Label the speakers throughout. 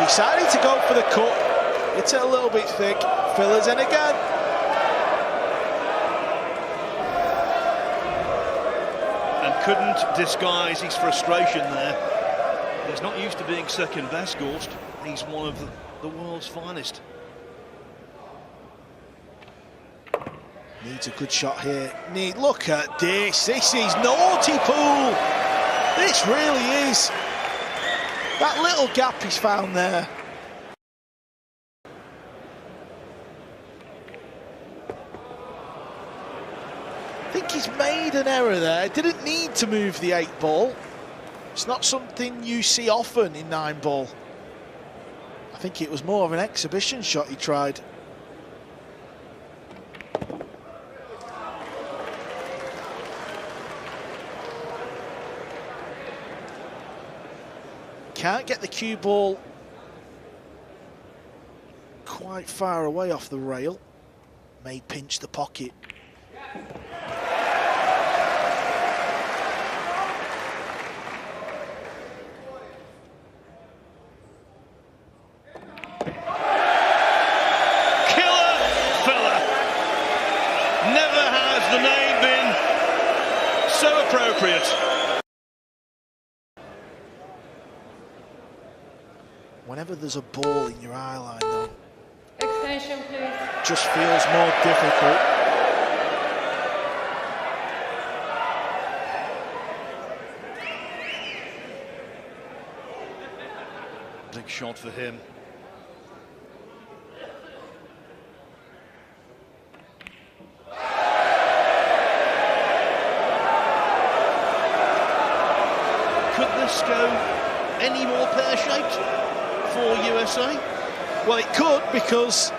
Speaker 1: Decided to go for the cut. It's a little bit thick. Fillers in again.
Speaker 2: And couldn't disguise his frustration there. He's not used to being second best, Gorst. He's one of the world's finest.
Speaker 1: Needs a good shot here. Look at this. This is naughty pool. This really is. That little gap he's found there. I think he's made an error there. Didn't need to move the 8 ball. It's not something you see often in 9 ball. I think it was more of an exhibition shot he tried. Can't get the cue ball quite far away off the rail. May pinch the pocket.
Speaker 2: Killer fella. Never has the name been so appropriate.
Speaker 1: Whenever there's a ball in your eye line, though,
Speaker 3: Extension, please.
Speaker 1: just feels more difficult.
Speaker 2: Big shot for him. Could this go any more pear-shaped for USA?
Speaker 1: Well, it could, because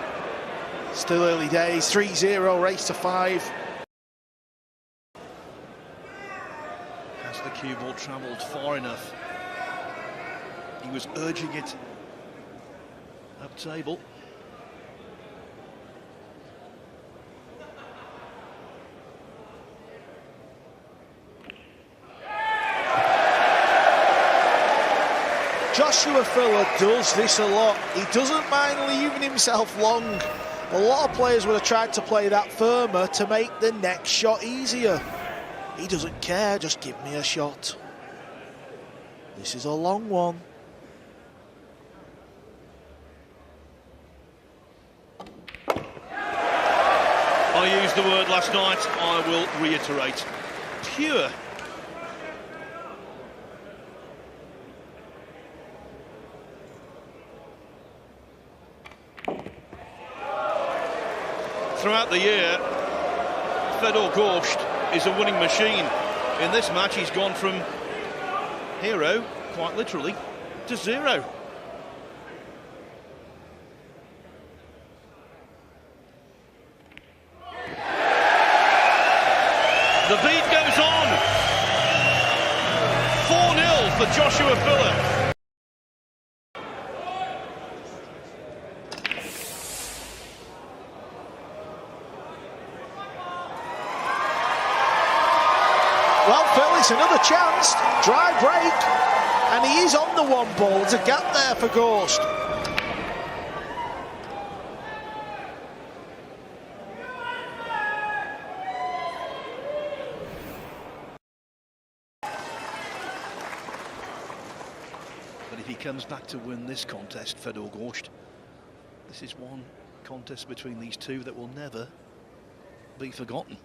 Speaker 1: still early days. 3-0, race to 5.
Speaker 2: Has the cue ball travelled far enough? He was urging it up table.
Speaker 1: Joshua Filler does this a lot. He doesn't mind leaving himself long. A lot of players would have tried to play that firmer to make the next shot easier. He doesn't care, just give me a shot. This is a long one.
Speaker 2: I used the word last night, I will reiterate. Pure. Throughout the year, Fedor Gorst is a winning machine. In this match, he's gone from hero, quite literally, to 0. The beat goes on. 4-0 for Joshua Filler.
Speaker 1: Well, Phil, it's another chance. Dry break. And he is on the 1 ball. There's a gap there for Gorst.
Speaker 2: But if he comes back to win this contest, Fedor Gorst, this is one contest between these two that will never be forgotten.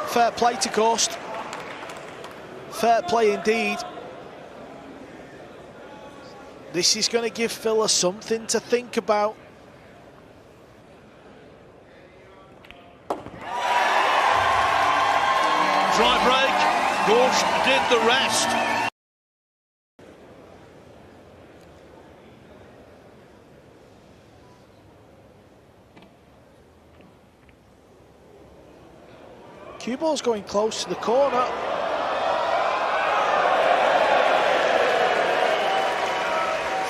Speaker 1: Fair play to Gorst. Fair play indeed. This is going to give Filler something to think about.
Speaker 2: Dry break, Gorst did the rest.
Speaker 1: Cue ball's going close to the corner.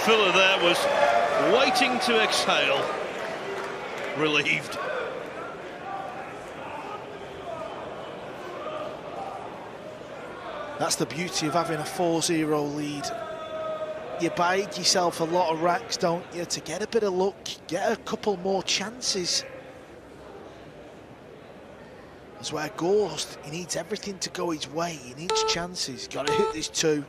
Speaker 2: Filler there was waiting to exhale, relieved.
Speaker 1: That's the beauty of having a 4-0 lead. You bide yourself a lot of racks, don't you, to get a bit of luck, get a couple more chances. That's where Gorst, he needs everything to go his way. He needs chances. Got to hit this 2.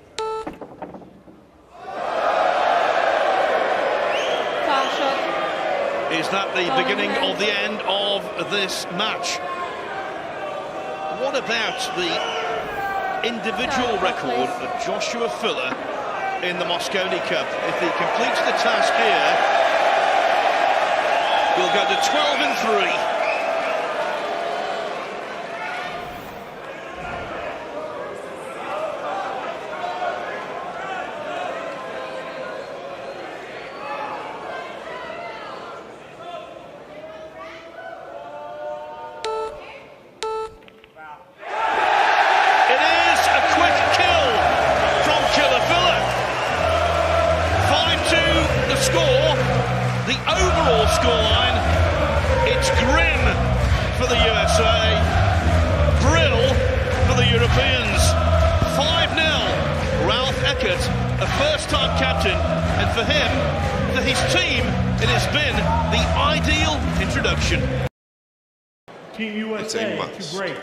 Speaker 2: Is that the beginning of the end of this match? What about the individual record of Joshua Filler in the Mosconi Cup? If he completes the task here, we'll go to 12 and 3. The overall scoreline, it's grim for the USA, brill for the Europeans. 5-0, Ralph Eckert, a first-time captain, and for him, for his team, it has been the ideal introduction.
Speaker 4: Team USA to break.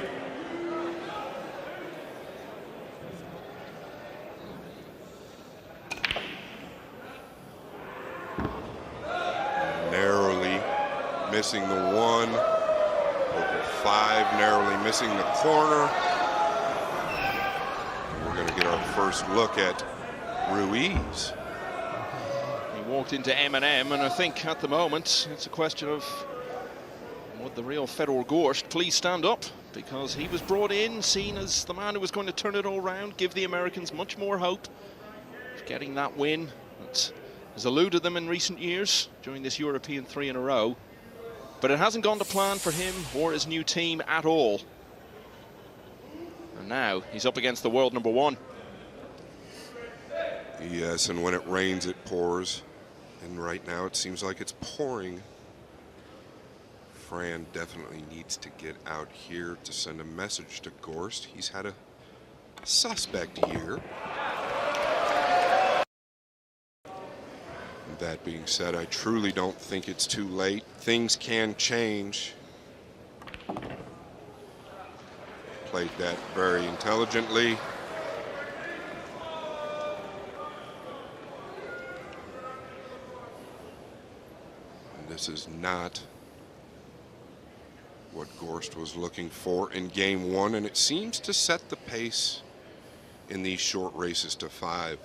Speaker 5: Missing the 1, over 5, narrowly missing the corner. We're going to get our first look at Ruiz.
Speaker 2: He walked into M&M, and I think at the moment it's a question of would the real Fedor Gorst please stand up, because he was brought in, seen as the man who was going to turn it all around, give the Americans much more hope of getting that win that has eluded them in recent years during this European 3 in a row. But it hasn't gone to plan for him or his new team at all. And now he's up against the world number 1.
Speaker 5: Yes, and when it rains, it pours. And right now it seems like it's pouring. Fran definitely needs to get out here to send a message to Gorst. He's had a suspect year. That being said, I truly don't think it's too late. Things can change. Played that very intelligently. And this is not what Gorst was looking for in game 1, and it seems to set the pace in these short races to 5.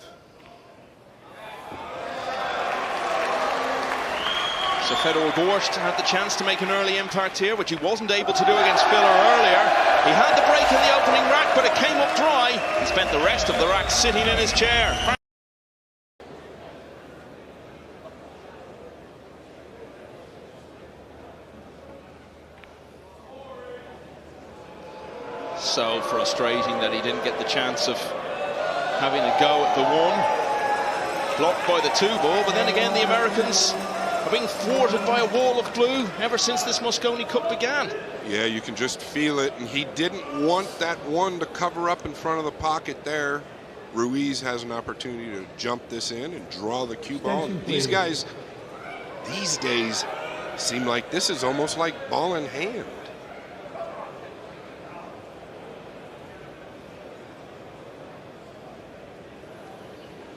Speaker 2: So Fedor Gorst had the chance to make an early impact here, which he wasn't able to do against Filler earlier. He had the break in the opening rack, but it came up dry. He spent the rest of the rack sitting in his chair. So frustrating that he didn't get the chance of having a go at the 1. Blocked by the 2 ball, but then again the Americans are being thwarted by a wall of blue ever since this Mosconi Cup began.
Speaker 5: Yeah, you can just feel it, and he didn't want that 1 to cover up in front of the pocket there. Ruiz has an opportunity to jump this in and draw the cue ball. These guys, these days, seem like this is almost like ball in hand.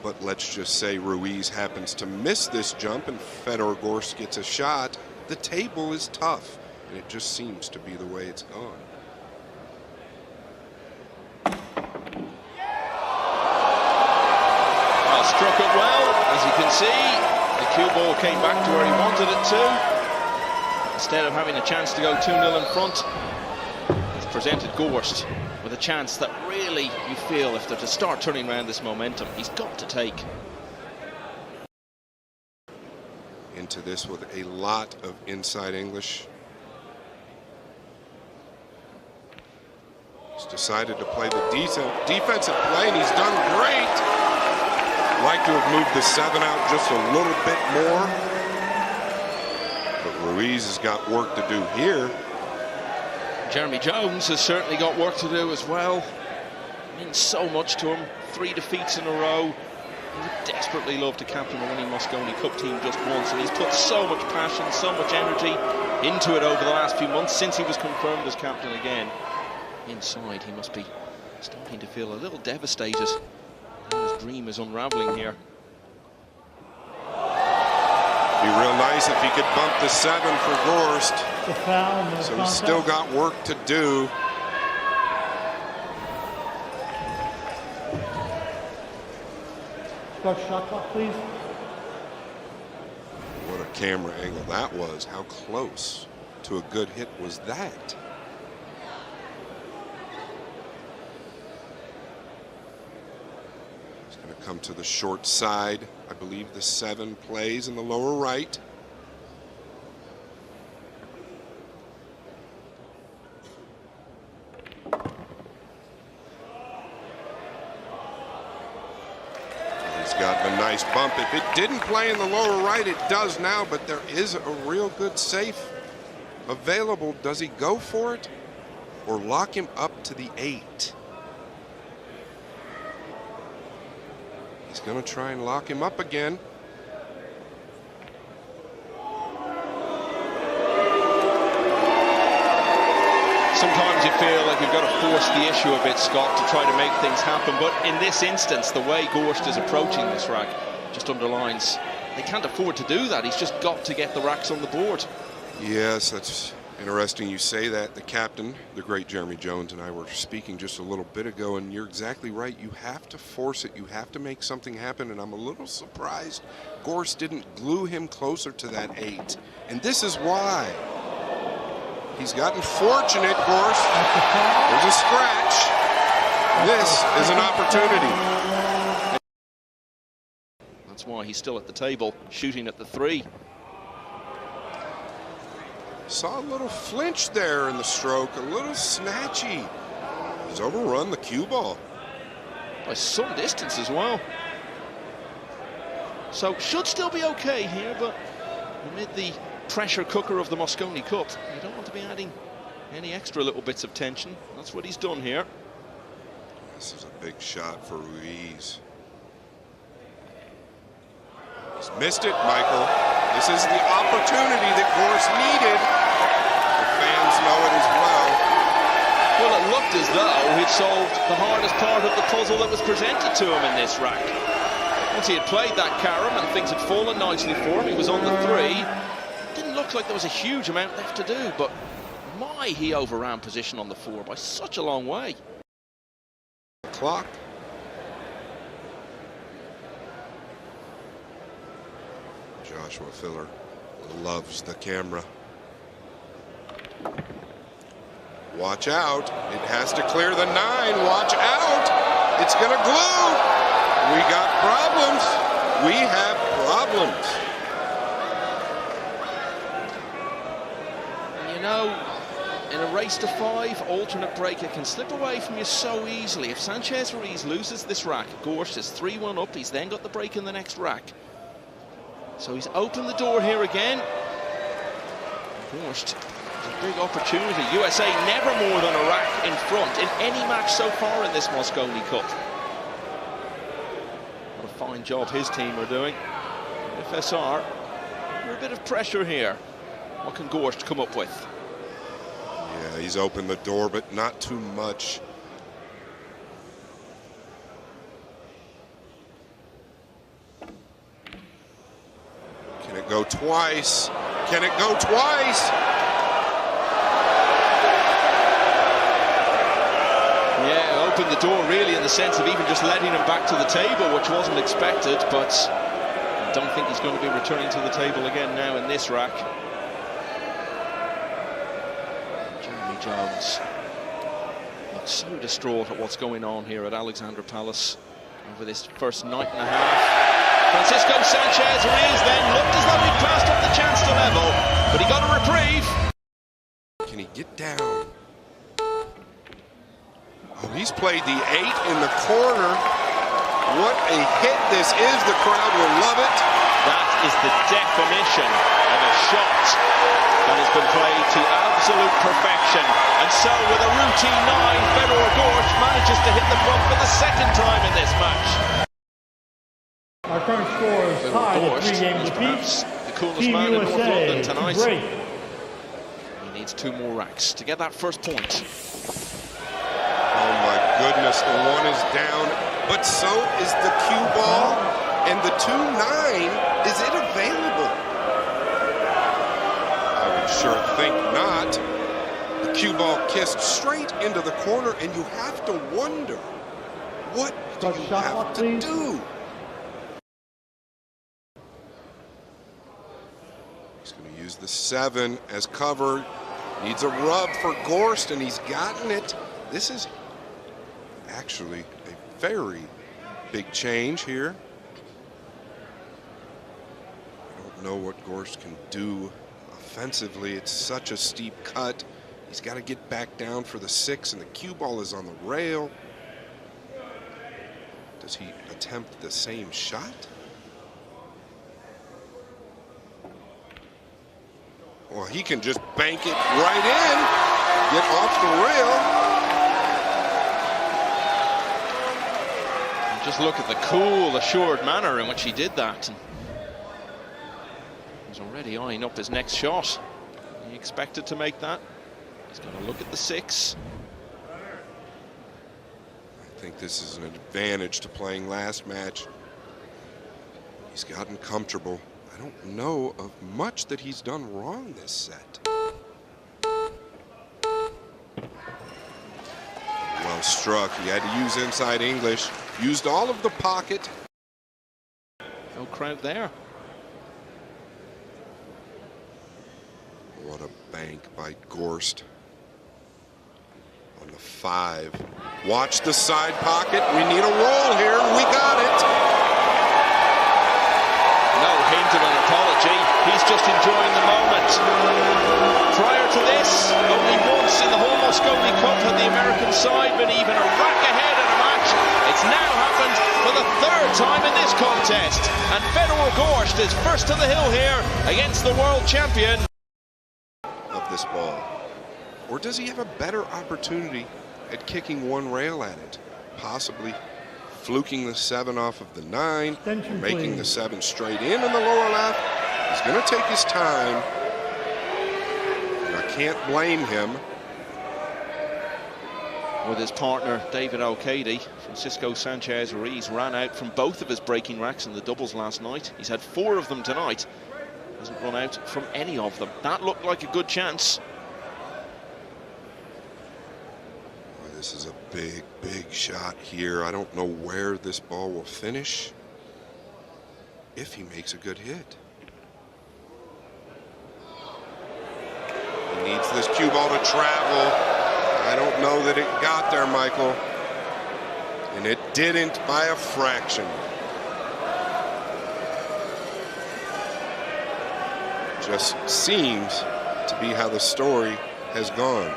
Speaker 5: But let's just say Ruiz happens to miss this jump and Fedor Gorst gets a shot. The table is tough, and it just seems to be the way it's gone.
Speaker 2: Well, struck it well, as you can see. The cue ball came back to where he wanted it to. Instead of having a chance to go 2-0 in front, it's presented Gorst with a chance that really you feel, if they're to start turning around this momentum, he's got to take.
Speaker 5: Into this with a lot of inside English. He's decided to play the defensive play, and he's done great. Like to have moved the 7 out just a little bit more. But Ruiz has got work to do here.
Speaker 2: Jeremy Jones has certainly got work to do as well. means so much to him. 3 defeats in a row. He would desperately love to captain a winning Mosconi Cup team just once, and he's put so much passion, so much energy into it over the last few months since he was confirmed as captain again. Inside, he must be starting to feel a little devastated. His dream is unraveling here.
Speaker 5: Be real nice if he could bump the 7 for Gorst.
Speaker 4: The foul, no
Speaker 5: So he's
Speaker 4: contact.
Speaker 5: still got work to do.
Speaker 4: Start shot clock, please.
Speaker 5: What a camera angle that was. How close to a good hit was that? He's going to come to the short side. I believe the 7 plays in the lower right. He's got a nice bump. If it didn't play in the lower right, it does now, but there is a real good safe available. Does he go for it or lock him up to the 8? He's going to try and lock him up again.
Speaker 2: Sometimes you feel like you've got to force the issue a bit, Scott, to try to make things happen. But in this instance, the way Gorst is approaching this rack just underlines they can't afford to do that. He's just got to get the racks on the board.
Speaker 5: Yes, that's interesting you say that. The captain, the great Jeremy Jones, and I were speaking just a little bit ago, and you're exactly right. You have to force it. You have to make something happen, and I'm a little surprised Gorst didn't glue him closer to that 8. And this is why. He's gotten fortunate, Gorst. There's a scratch. This is an opportunity.
Speaker 2: That's why he's still at the table, shooting at the 3.
Speaker 5: Saw a little flinch there in the stroke, a little snatchy. He's overrun the cue ball.
Speaker 2: By some distance as well. So should still be okay here, but amid the pressure cooker of the Mosconi Cup, you don't want to be adding any extra little bits of tension. That's what he's done here.
Speaker 5: This is a big shot for Ruiz. He's missed it, Michael. This is the opportunity that Gorst needed. The fans know it as well.
Speaker 2: Well, it looked as though he'd solved the hardest part of the puzzle that was presented to him in this rack. Once he had played that carom and things had fallen nicely for him, he was on the 3. Didn't look like there was a huge amount left to do, but my, he overran position on the 4 by such a long way.
Speaker 5: Clock. Joshua Filler loves the camera. Watch out. It has to clear the 9. Watch out. It's going to glue. We got problems. We have problems.
Speaker 2: You know, in a race to 5, alternate breaker can slip away from you so easily. If Sanchez Ruiz loses this rack, Gorst is 3-1 up. He's then got the break in the next rack. So he's opened the door here again. Gorst, a big opportunity. USA never more than a rack in front in any match so far in this Mosconi Cup. What a fine job his team are doing. FSR, under a bit of pressure here. What can Gorst come up with?
Speaker 5: Yeah, he's opened the door, but not too much. Can it go twice? Can it go twice?
Speaker 2: Yeah, opened the door really in the sense of even just letting him back to the table, which wasn't expected, but I don't think he's going to be returning to the table again now in this rack. Jeremy Jones looks so distraught at what's going on here at Alexandra Palace over this first night and a half. Francisco Sanchez Ruiz then looked as though he passed up the chance to level, but he got a reprieve.
Speaker 5: Can he get down? Oh, he's played the 8 in the corner. What a hit this is. The crowd will love it.
Speaker 2: That is the definition of a shot that has been played to absolute perfection. And so with a routine 9, Fedor Gorst manages to hit the front for the second time in this match.
Speaker 4: Our current score is tied at 3 games apiece.
Speaker 2: The coolest
Speaker 4: Team
Speaker 2: man in North
Speaker 4: USA
Speaker 2: London
Speaker 4: to
Speaker 2: tonight.
Speaker 4: break.
Speaker 2: He needs 2 more racks to get that first point.
Speaker 5: Oh my goodness, the 1 is down, but so is the cue ball, and the 2-9, is it available? I would sure think not. The cue ball kissed straight into the corner, and you have to wonder, what do you have to do? He's going to use the 7 as cover. Needs a rub for Gorst, and he's gotten it. This is actually a very big change here. I don't know what Gorst can do offensively. It's such a steep cut. He's got to get back down for the 6, and the cue ball is on the rail. Does he attempt the same shot? Well, he can just bank it right in, get off the rail.
Speaker 2: Just look at the cool, assured manner in which he did that. And he's already eyeing up his next shot. He expected to make that. He's going to look at the 6.
Speaker 5: I think this is an advantage to playing last match. He's gotten comfortable. I don't know of much that he's done wrong this set. Well struck. He had to use inside English. Used all of the pocket.
Speaker 2: No crowd there.
Speaker 5: What a bank by Gorst. On the 5. Watch the side pocket. We need a roll here. We got it.
Speaker 2: No hint of an apology. He's just enjoying the moment. Prior to this, only once in the whole Mosconi Cup had the American side been even a rack ahead in a match. It's now happened for the 3rd time in this contest. And Fedor Gorst is first to the hill here against the world champion
Speaker 5: of this ball. Or does he have a better opportunity at kicking 1 rail at it? Possibly fluking the 7 off of the 9, making the 7 straight in the lower left. He's going to take his time, and I can't blame him.
Speaker 2: With his partner David Al-Qaedi, Francisco Sanchez-Ruiz ran out from both of his breaking racks in the doubles last night. He's had 4 of them tonight. Hasn't run out from any of them. That looked like a good chance.
Speaker 5: This is a big, big shot here. I don't know where this ball will finish if he makes a good hit. He needs this cue ball to travel. I don't know that it got there, Michael. And it didn't by a fraction. Just seems to be how the story has gone.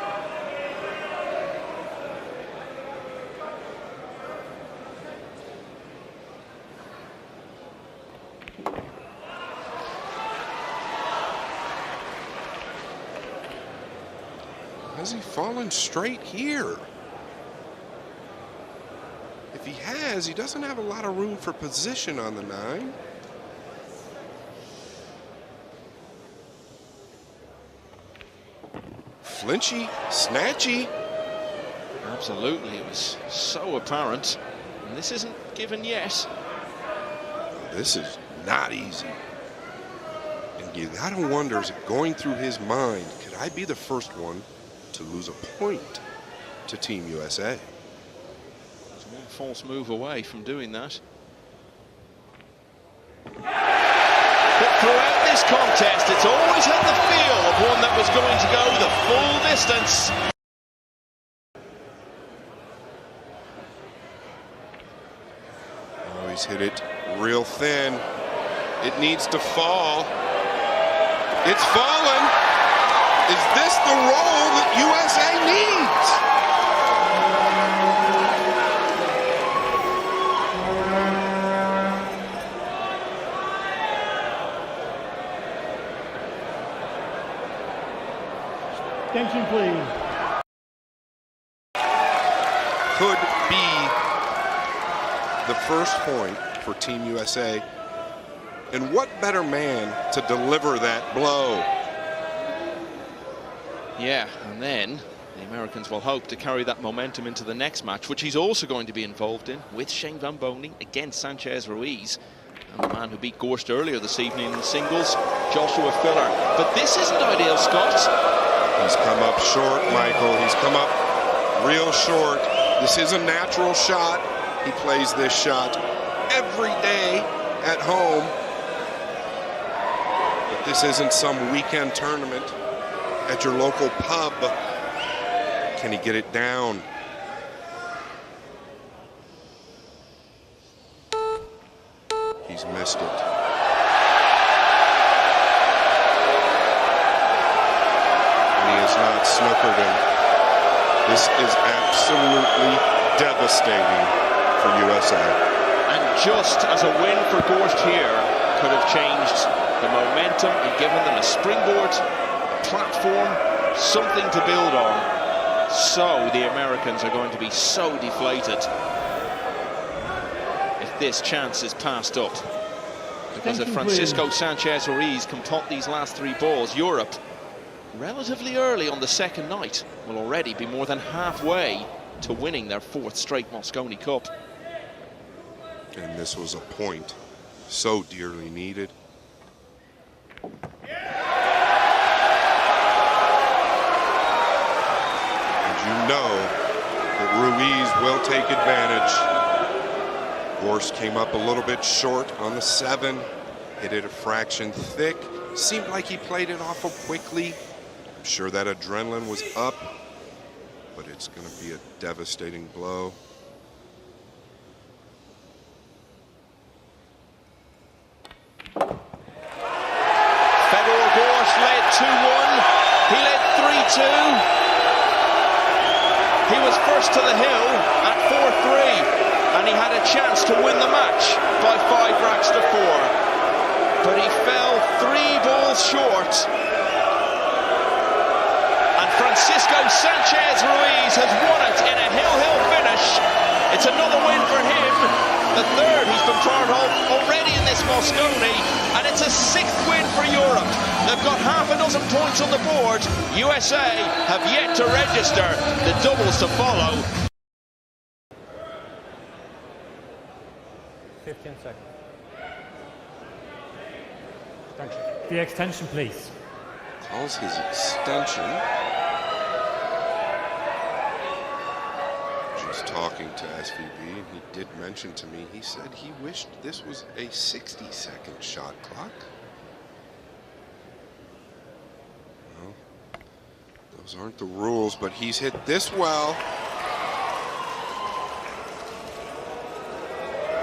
Speaker 5: Has he fallen straight here? If he has, he doesn't have a lot of room for position on the 9. Flinchy, snatchy.
Speaker 2: Absolutely, it was so apparent. And this isn't given yet.
Speaker 5: This is not easy. And you gotta wonder, is it going through his mind, could I be the first one to lose a point to Team USA?
Speaker 2: There's one false move away from doing that. But throughout this contest, it's always had the feel of one that was going to go the full distance.
Speaker 5: Oh, he's hit it real thin. It needs to fall. It's fallen. Is this the role that USA needs?
Speaker 4: Extension, please.
Speaker 5: Could be the first point for Team USA. And what better man to deliver that blow?
Speaker 2: Yeah, and then the Americans will hope to carry that momentum into the next match, which he's also going to be involved in with Shane Van Boening against Sanchez Ruiz. And the man who beat Gorst earlier this evening in the singles, Joshua Filler. But this isn't ideal, Scott.
Speaker 5: He's come up short, Michael. He's come up real short. This is a natural shot. He plays this shot every day at home. But this isn't some weekend tournament at your local pub. Can he get it down? He's missed it. And he has not snookered him. This is absolutely devastating for USA.
Speaker 2: And just as a win for Gorst here could have changed the momentum and given them a springboard, a platform, something to build on. So the Americans are going to be so deflated if this chance is passed up. Because if Francisco Sanchez Ruiz can pot these last 3 balls, Europe, relatively early on the second night, will already be more than halfway to winning their 4th straight Mosconi Cup.
Speaker 5: And this was a point so dearly needed. And you know that Ruiz will take advantage. Gorst came up a little bit short on the 7, hit it a fraction thick. Seemed like he played it awful quickly. I'm sure that adrenaline was up, but it's going to be a devastating blow.
Speaker 2: Fedor Gorst led 2-1. He led 3-2. He was first to the hill at 4-3. And he had a chance to win the match by 5 racks to 4. But he fell 3 balls short. And Francisco Sanchez Ruiz has won it in a hill finish. It's another win for him. The 3rd he's been part of already in this Mosconi. And it's a 6th win for Europe. They've got half a dozen points on the board. USA have yet to register. The doubles to follow.
Speaker 4: 15 seconds. The extension, please.
Speaker 5: Calls his extension. Just talking to SVB, and he did mention to me, he said he wished this was a 60-second shot clock. Well, those aren't the rules, but he's hit this well.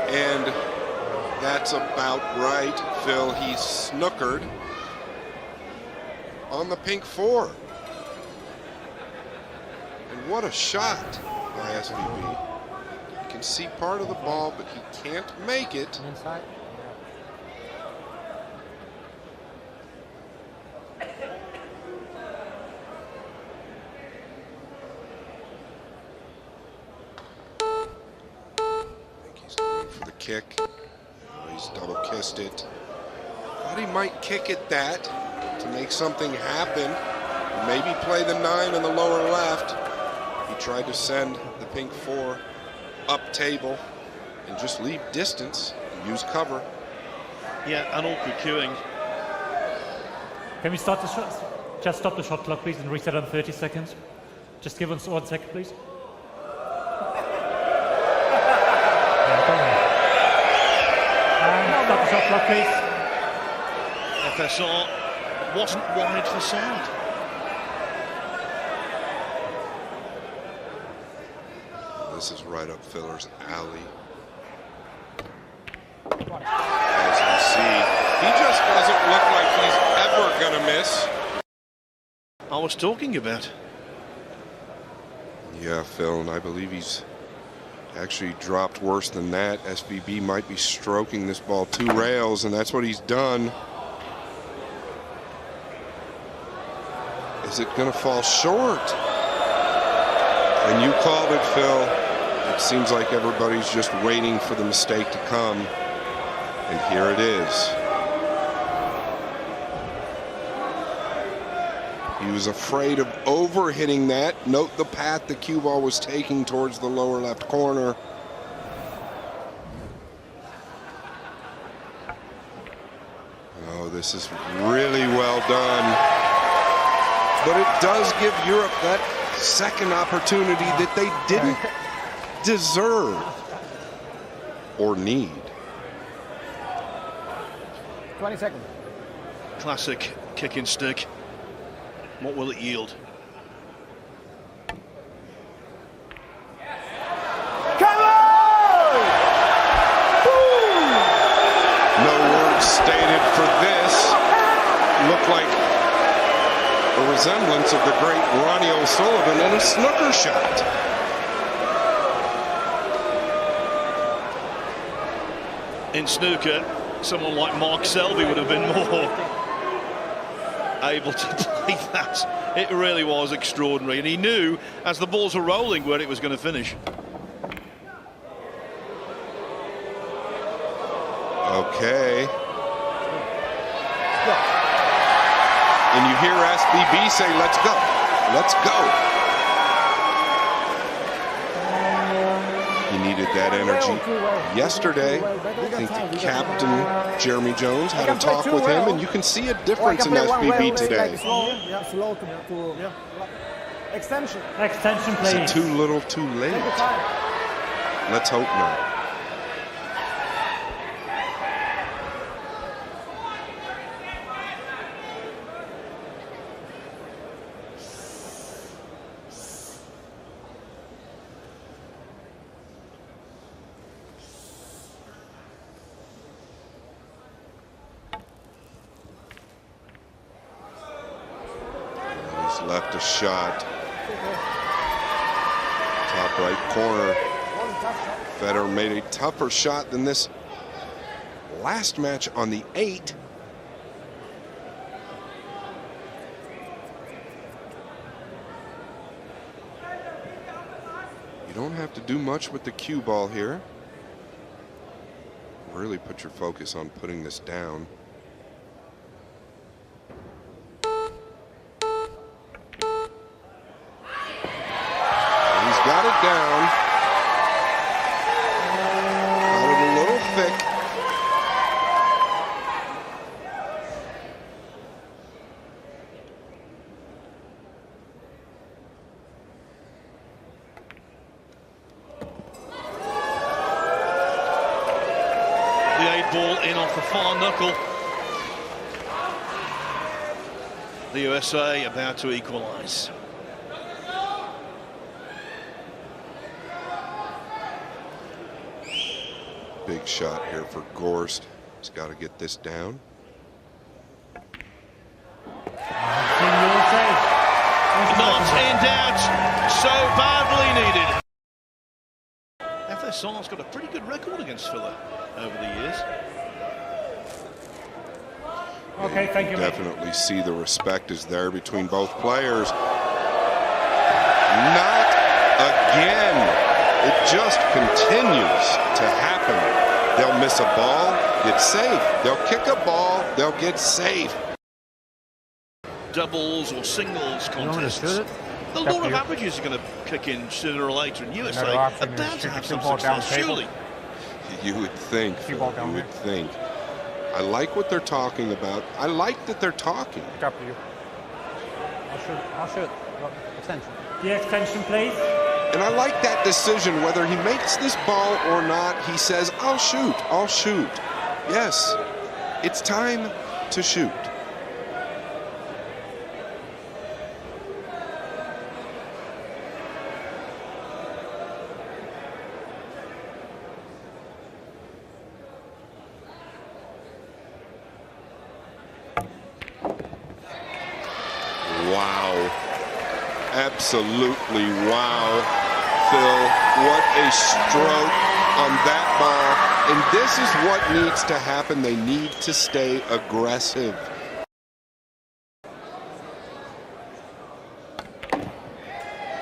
Speaker 5: And that's about right, Phil. He's snookered on the pink 4. And what a shot by SVB. You can see part of the ball, but he can't make it.
Speaker 4: Inside.
Speaker 5: Kick. Oh, he's double kissed it. Thought he might kick at that to make something happen. Maybe play the 9 in the lower left. He tried to send the pink 4 up table and just leave distance and use cover.
Speaker 6: Yeah, and awkward queuing.
Speaker 4: Can we start the shot? Just stop the shot clock, please, and reset on 30 seconds. Just give us 1 second, please. Stop the shot clock, please.
Speaker 6: FSR wasn't wide for side.
Speaker 5: This is right up Filler's alley. As you see, he just doesn't look like he's ever gonna miss.
Speaker 6: I was talking about.
Speaker 5: Yeah, Phil, and I believe he's actually dropped worse than that. SVB might be stroking this ball 2 rails, and that's what he's done. Is it going to fall short? And you called it, Phil. It seems like everybody's just waiting for the mistake to come. And here it is. He was afraid of over-hitting that. Note the path the cue ball was taking towards the lower left corner. Oh, this is really well done. But it does give Europe that second opportunity that they didn't deserve or need.
Speaker 7: 20 seconds.
Speaker 6: Classic kicking stick. What will it yield?
Speaker 7: Come on!
Speaker 5: No words stated for this. Looked like a resemblance of the great Ronnie O'Sullivan in a snooker shot.
Speaker 6: In snooker, someone like Mark Selby would have been more able to play that. It really was extraordinary, and he knew as the balls were rolling where it was going to finish.
Speaker 5: Okay. And you hear SBB say, let's go, let's go. He needed that energy yesterday. I think the captain, Jeremy Jones, had a talk with him, and you can see a difference in SBB today.
Speaker 7: Yeah, slow to extension.
Speaker 4: Extension,
Speaker 5: Is
Speaker 4: please.
Speaker 5: it too little, too late? Let's hope not. Left a shot. Top right corner. Federer made a tougher shot than this last match on the 8. You don't have to do much with the cue ball here. Really put your focus on putting this down. Got it down. Got it a little thick.
Speaker 6: The 8-ball in off the far knuckle. The USA about to equalise.
Speaker 5: Big shot here for Gorst. He's got to get this down.
Speaker 6: Not in doubt. So badly needed. FSR's got a pretty good record against Filler over the years.
Speaker 4: Okay, thank you.
Speaker 5: Definitely see the respect is there between both players. Not again. It just continues to happen. They'll miss a ball, get safe. They'll kick a ball, they'll get safe.
Speaker 6: Doubles or singles contests. The law of averages are going to kick in sooner or later, and USA are bound to have some success, surely.
Speaker 5: You would think, Phil, you would think. I like what they're talking about. I like that they're talking.
Speaker 7: I'll shoot. Extension.
Speaker 4: The extension, please.
Speaker 5: And I like that decision, whether he makes this ball or not. He says, I'll shoot, I'll shoot. Yes, it's time to shoot. Wow. Absolutely wow. Phil, what a stroke on that ball. And this is what needs to happen. They need to stay aggressive.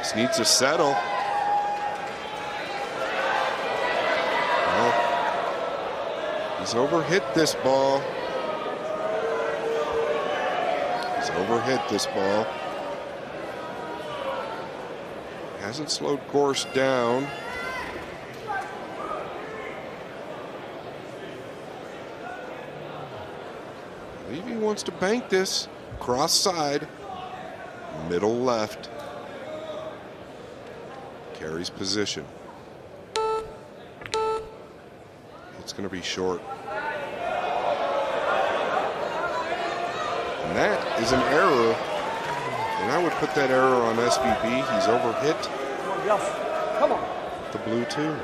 Speaker 5: Just needs to settle. Well, he's overhit this ball. He's overhit this ball. Hasn't slowed course down. I believe he wants to bank this. Cross side, middle left. Carries position. It's going to be short. And that is an error. And I would put that error on SVB. He's overhit.
Speaker 7: Come on.
Speaker 5: The blue too.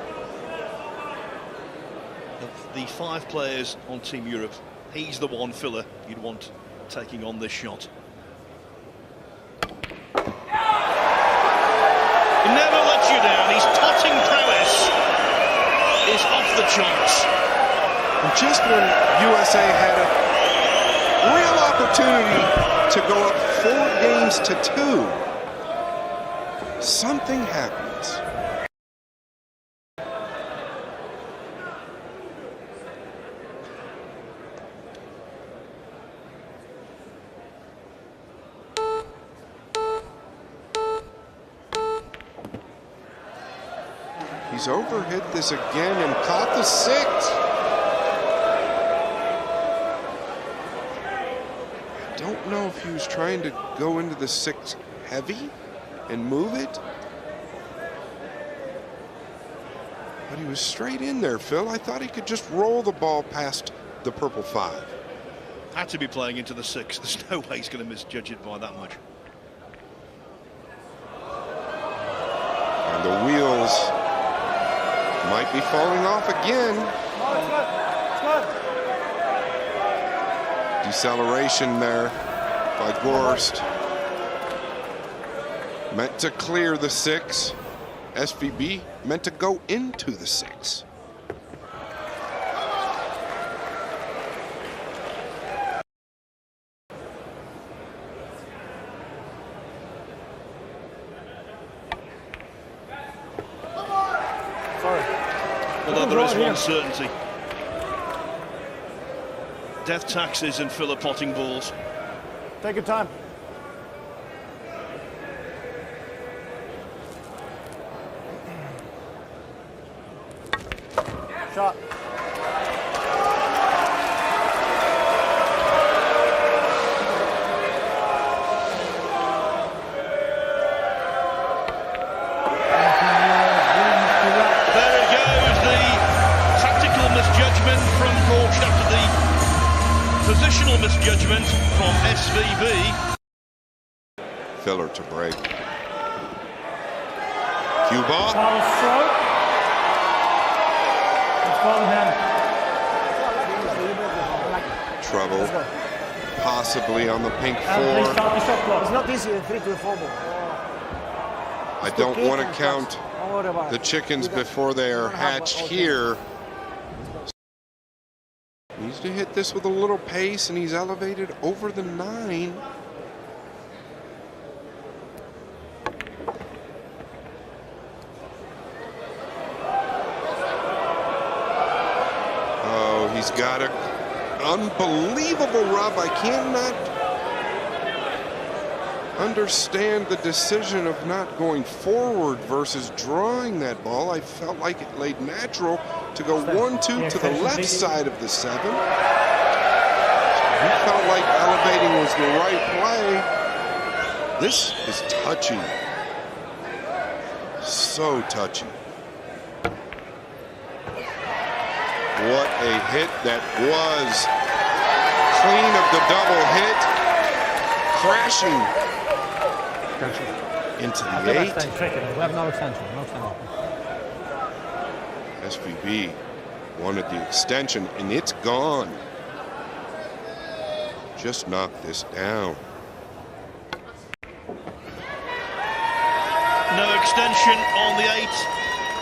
Speaker 6: Of the 5 players on Team Europe, he's the one filler you'd want taking on this shot. He never lets you down. His totting prowess is off the charts.
Speaker 5: And just when USA had a real opportunity to go up 4 games to 2, something happens. He's overhit this again and caught the 6. I don't know if he was trying to go into the 6 heavy and move it. But he was straight in there, Phil. I thought he could just roll the ball past the purple 5.
Speaker 6: Had to be playing into the 6. There's no way he's going to misjudge it by that much.
Speaker 5: And the wheels might be falling off again. Deceleration there by Gorst. Meant to clear the 6. SVB meant to go into the 6.
Speaker 6: Although there is one certainty. Death taxes and filler potting balls.
Speaker 7: Take your time. Shot.
Speaker 6: Positional misjudgment from SVB.
Speaker 5: Filler to break. Cue ball. Trouble. Possibly on the pink 4.
Speaker 7: It's not easy in 3 to 4 ball.
Speaker 5: I don't want to count the chickens before they are hatched here. Needs to hit this with a little pace, and he's elevated over the 9. Oh, he's got an unbelievable rub. I cannot understand the decision of not going forward versus drawing that ball. I felt like it laid natural to go 1-2 to the left side of the 7. So he felt like elevating was the right play. This is touchy. So touchy. What a hit that was. Clean of the double hit. Crashing into the 8.
Speaker 7: We have no extension.
Speaker 5: SVB wanted the extension, and it's gone. Just knock this down.
Speaker 6: No extension on the 8,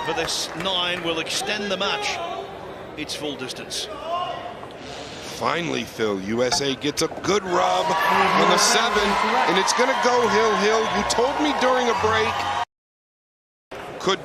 Speaker 6: but this 9 will extend the match. It's full distance.
Speaker 5: Finally, Phil, USA gets a good rub on the 7, and it's going to go hill. You told me during a break could